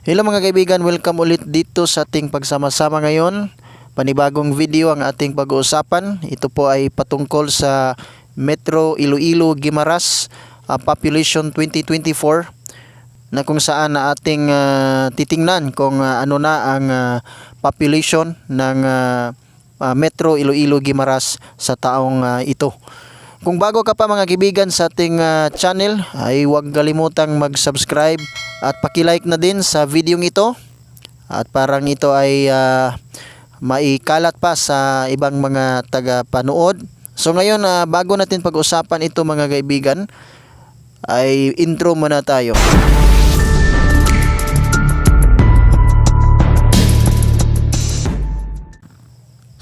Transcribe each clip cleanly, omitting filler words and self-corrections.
Hello mga kaibigan, welcome ulit dito sa ating pagsama-sama ngayon. Panibagong video ang ating pag-uusapan. Ito po ay patungkol sa Metro Iloilo Guimaras Population 2024 na kung saan na ating titingnan kung ano na ang population ng Metro Iloilo Guimaras sa taong ito. Kung bago ka pa mga kaibigan sa ating channel, ay huwag kalimutang mag-subscribe at paki-like na din sa video ito. At parang ito ay maikalat pa sa ibang mga taga-panood. So ngayon, bago natin pag-usapan ito mga kaibigan, ay intro muna tayo.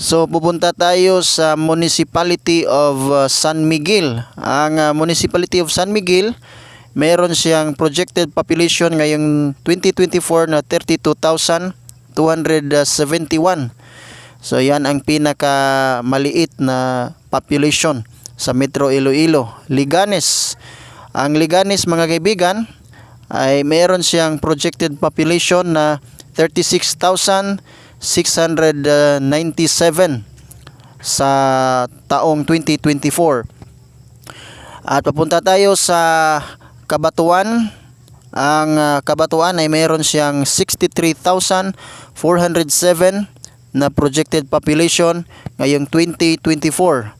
So pupunta tayo sa Municipality of San Miguel. Ang Municipality of San Miguel, meron siyang projected population ngayong 2024 na 32,271. So yan ang pinaka maliit na population sa Metro Iloilo. Liganes. Ang Liganes mga kaibigan ay meron siyang projected population na 36,697 sa taong 2024. At papunta tayo sa Cabanatuan. Ang Cabanatuan ay meron siyang 63,407 na projected population ngayong 2024.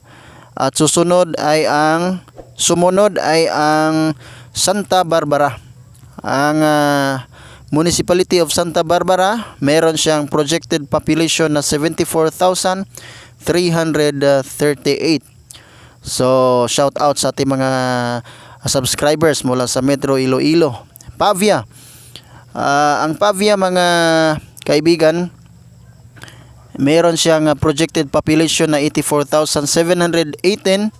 At sumunod ay ang Santa Barbara. Ang Municipality of Santa Barbara, meron siyang projected population na 74,338. So, shout out sa ating mga subscribers mula sa Metro Iloilo. Pavia. Ang Pavia mga kaibigan, meron siyang projected population na 84,718.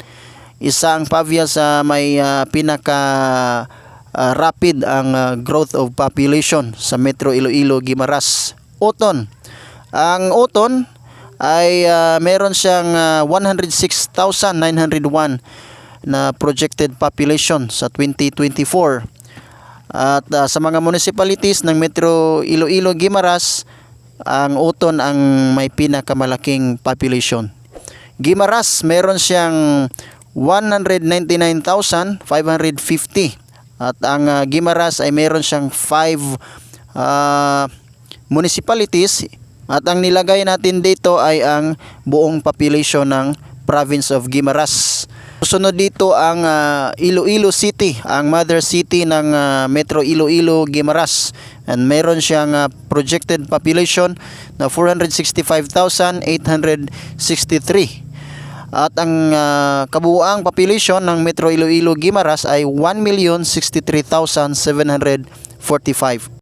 Isa ang Pavia sa may pinaka rapid ang growth of population sa Metro Iloilo Guimaras. Oton. Ang Oton ay meron siyang 106,901 na projected population sa 2024. At sa mga municipalities ng Metro Iloilo Guimaras, ang Oton ang may pinakamalaking population. Guimaras meron siyang 199,550. At ang Guimaras ay meron siyang 5 municipalities. At ang nilagay natin dito ay ang buong population ng province of Guimaras. Susunod dito ang Iloilo City, ang mother city ng Metro Iloilo Guimaras. And meron siyang projected population na 465,863. At ang kabuuang population ng Metro Iloilo Guimaras ay 1,063,745.